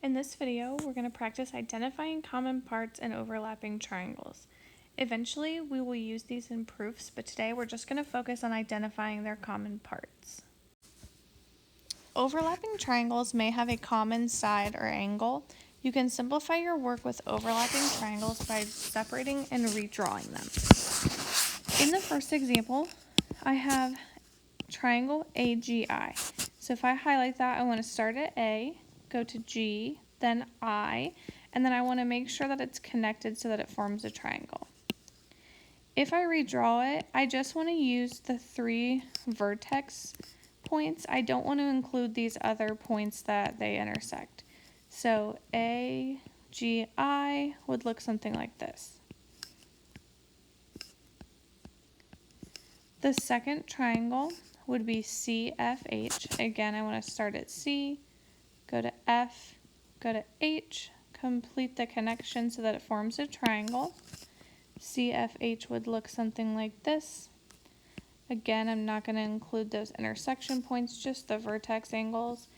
In this video, we're going to practice identifying common parts and overlapping triangles. Eventually, we will use these in proofs, but today we're just going to focus on identifying their common parts. Overlapping triangles may have a common side or angle. You can simplify your work with overlapping triangles by separating and redrawing them. In the first example, I have triangle AGI. So if I highlight that, I want to start at A, go to G, then I, and then I want to make sure that it's connected so that it forms a triangle. If I redraw it, I just want to use the 3 vertex points. I don't want to include these other points that they intersect. So AGI would look something like this. The second triangle would be CFH. Again, I want to start at C, go to F, go to H, complete the connection so that it forms a triangle. CFH would look something like this. Again, I'm not going to include those intersection points, just the vertex angles,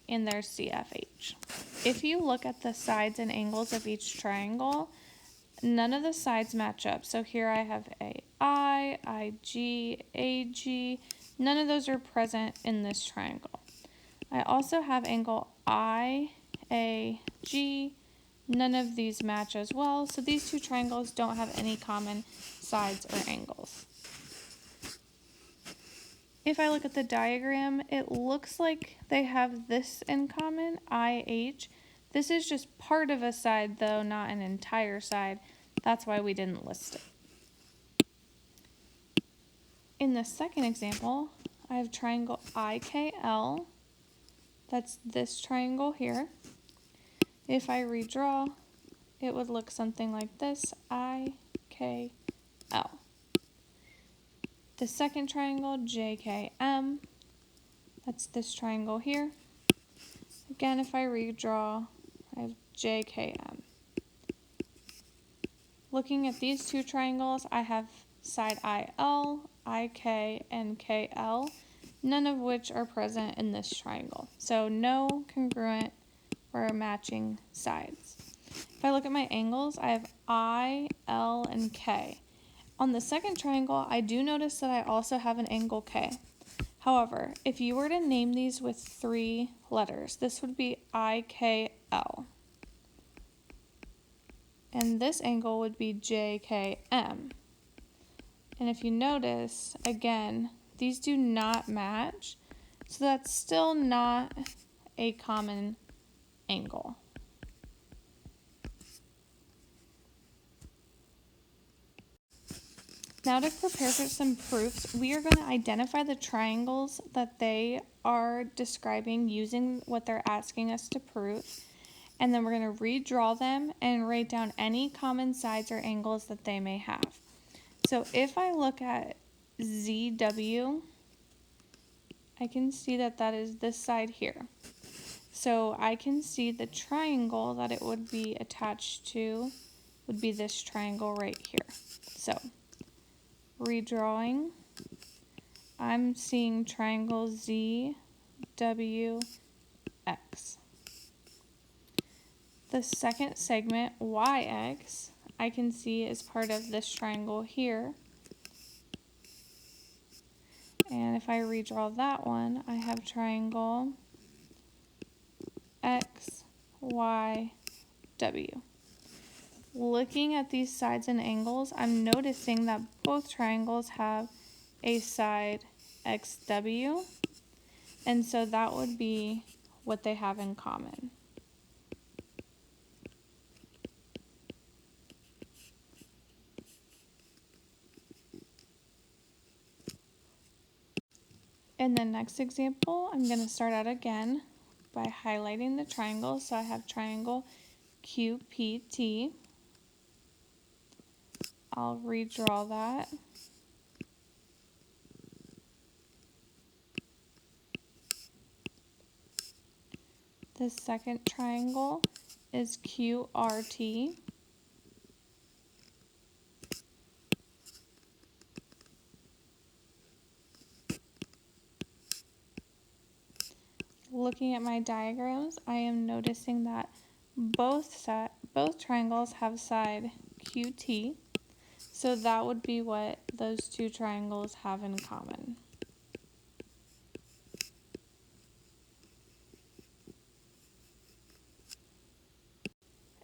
and there's CFH. If you look at the sides and angles of each triangle, none of the sides match up. So here I have AI, IG, AG. None of those are present in this triangle. I also have angle IAG. None of these match as well. So these two triangles don't have any common sides or angles. If I look at the diagram, it looks like they have this in common, IH. This is just part of a side though, not an entire side. That's why we didn't list it. In the second example, I have triangle IKL. That's this triangle here. If I redraw, it would look something like this, IKL. The second triangle, JKM, that's this triangle here. Again, if I redraw, I have JKM. Looking at these two triangles, I have side IL, IK, and KL, none of which are present in this triangle. So no congruent or matching sides. If I look at my angles, I have I, L, and K. On the second triangle, I do notice that I also have an angle K. However, if you were to name these with 3 letters, this would be IKL. And this angle would be JKM. And if you notice, again, these do not match, so that's still not a common angle. Now to prepare for some proofs, we are going to identify the triangles that they are describing using what they're asking us to prove. And then we're going to redraw them and write down any common sides or angles that they may have. So if I look at ZW, I can see that that is this side here. So I can see the triangle that it would be attached to would be this triangle right here. So redrawing, I'm seeing triangle ZWX. The second segment, YX, I can see is part of this triangle here. And if I redraw that one, I have triangle XYW. Looking at these sides and angles, I'm noticing that both triangles have a side XW, and so that would be what they have in common. In the next example, I'm going to start out again by highlighting the triangle. So I have triangle QPT. I'll redraw that. The second triangle is QRT. looking at my diagrams, I am noticing that both triangles have side QT, so that would be what those two triangles have in common.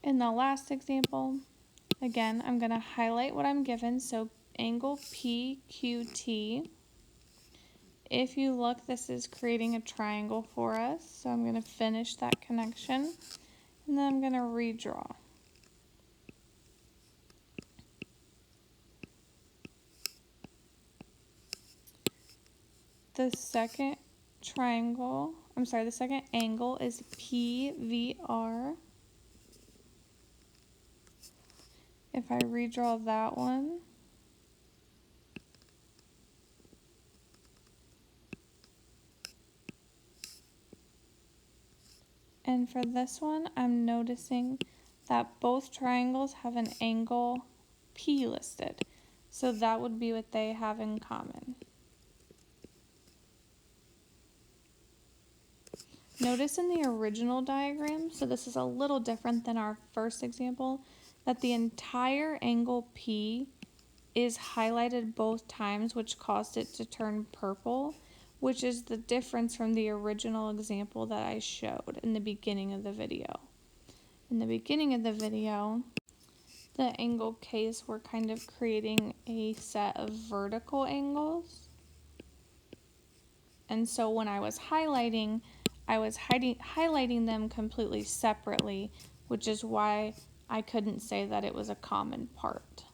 In the last example, again, I'm going to highlight what I'm given, so angle PQT. If you look, this is creating a triangle for us, so I'm going to finish that connection, and then I'm going to redraw. The second angle is PVR. If I redraw that one, and for this one, I'm noticing that both triangles have an angle P listed. So that would be what they have in common. Notice in the original diagram, so this is a little different than our first example, that the entire angle P is highlighted both times, which caused it to turn purple, which is the difference from the original example that I showed in the beginning of the video. In the beginning of the video, the angle K's were kind of creating a set of vertical angles. And so when I was highlighting them completely separately, which is why I couldn't say that it was a common part.